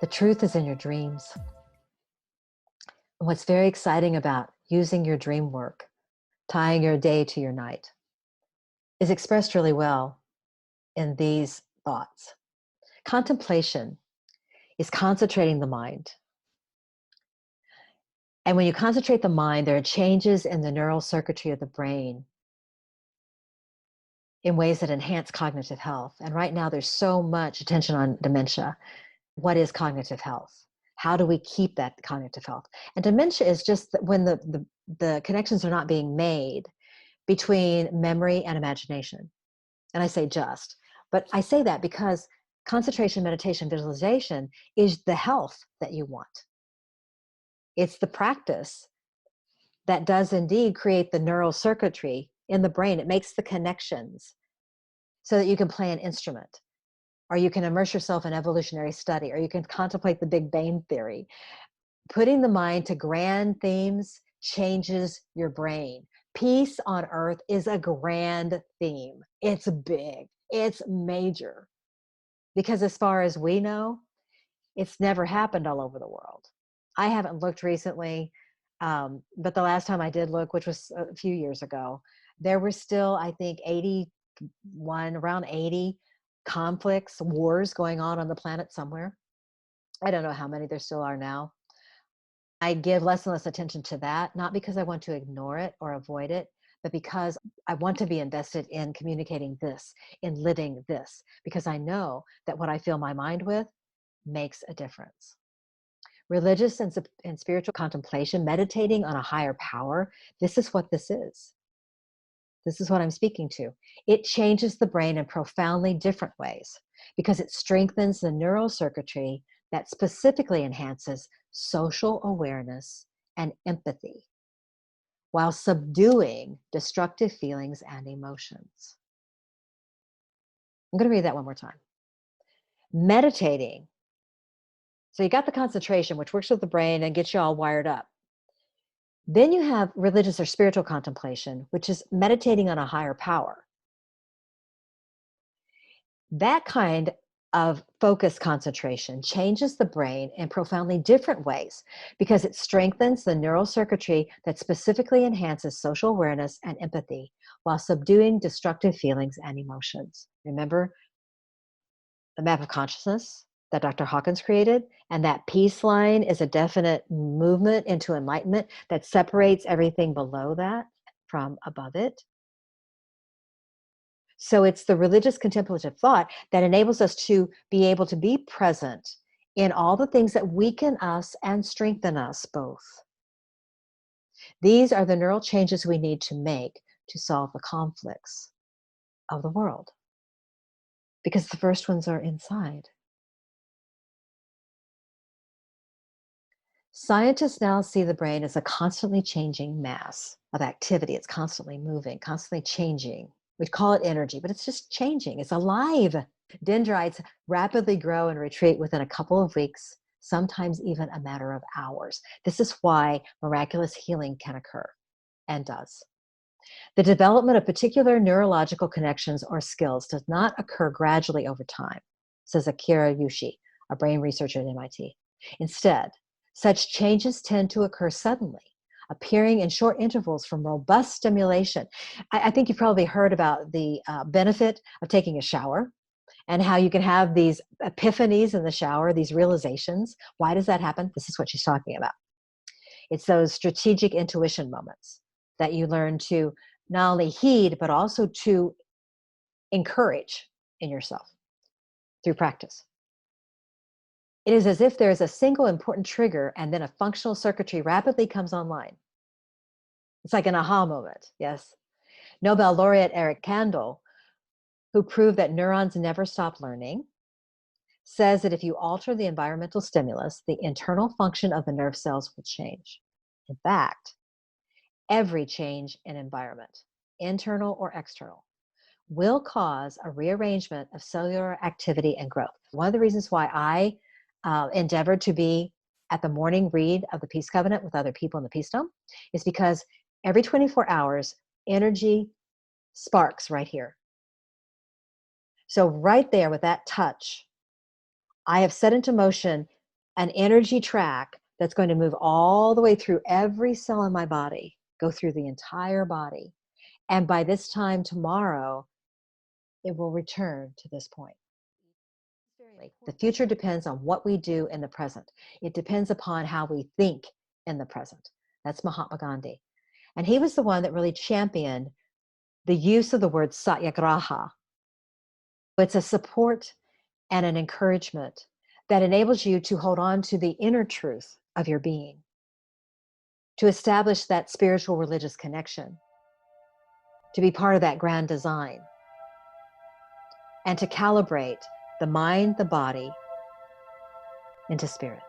The truth is in your dreams. And what's very exciting about using your dream work, tying your day to your night, is expressed really well in these thoughts. Contemplation is concentrating the mind. And when you concentrate the mind, there are changes in the neural circuitry of the brain in ways that enhance cognitive health. And right now, there's so much attention on dementia. What is cognitive health? How do we keep that cognitive health? And dementia is just when the connections are not being made between memory and imagination. And I say just, but I say that because concentration, meditation, visualization is the health that you want. It's the practice that does indeed create the neural circuitry in the brain. It makes the connections so that you can play an instrument, or you can immerse yourself in evolutionary study, or you can contemplate the Big Bang Theory. Putting the mind to grand themes changes your brain. Peace on earth is a grand theme. It's big, it's major. Because as far as we know, it's never happened all over the world. I haven't looked recently, but the last time I did look, which was a few years ago, there were still, I think, around 80 conflicts, wars going on the planet somewhere. I don't know how many there still are now. I give less and less attention to that, not because I want to ignore it or avoid it, but because I want to be invested in communicating this, in living this, because I know that what I fill my mind with makes a difference. Religious and spiritual contemplation, meditating on a higher power, this is what this is. This is what I'm speaking to. It changes the brain in profoundly different ways because it strengthens the neural circuitry that specifically enhances social awareness and empathy while subduing destructive feelings and emotions. I'm going to read that one more time. Meditating. So you got the concentration, which works with the brain and gets you all wired up. Then you have religious or spiritual contemplation, which is meditating on a higher power. That kind of focus concentration changes the brain in profoundly different ways because it strengthens the neural circuitry that specifically enhances social awareness and empathy while subduing destructive feelings and emotions. Remember the map of consciousness that Dr. Hawkins created? And that peace line is a definite movement into enlightenment that separates everything below that from above it. So it's the religious contemplative thought that enables us to be able to be present in all the things that weaken us and strengthen us both. These are the neural changes we need to make to solve the conflicts of the world, because the first ones are inside. Scientists now see the brain as a constantly changing mass of activity. It's constantly moving, constantly changing. We call it energy, but it's just changing. It's alive. Dendrites rapidly grow and retreat within a couple of weeks, sometimes even a matter of hours. This is why miraculous healing can occur and does. The development of particular neurological connections or skills does not occur gradually over time, says Akira Yoshii, a brain researcher at MIT. Instead, such changes tend to occur suddenly, appearing in short intervals from robust stimulation. I think you've probably heard about the benefit of taking a shower and how you can have these epiphanies in the shower, these realizations. Why does that happen? This is what she's talking about. It's those strategic intuition moments that you learn to not only heed, but also to encourage in yourself through practice. It is as if there is a single important trigger and then a functional circuitry rapidly comes online. It's like an aha moment, yes. Nobel laureate Eric Kandel, who proved that neurons never stop learning, says that if you alter the environmental stimulus, the internal function of the nerve cells will change. In fact, every change in environment, internal or external, will cause a rearrangement of cellular activity and growth. One of the reasons why I endeavored to be at the morning read of the Peace Covenant with other people in the Peace Dome is because every 24 hours, energy sparks right here. So right there with that touch, I have set into motion an energy track that's going to move all the way through every cell in my body, go through the entire body. And by this time tomorrow, it will return to this point. The future depends on what we do in the present. It depends upon how we think in the present. That's Mahatma Gandhi. And he was the one that really championed the use of the word satyagraha. It's a support and an encouragement that enables you to hold on to the inner truth of your being, to establish that spiritual religious connection, to be part of that grand design, and to calibrate the mind, the body into spirit.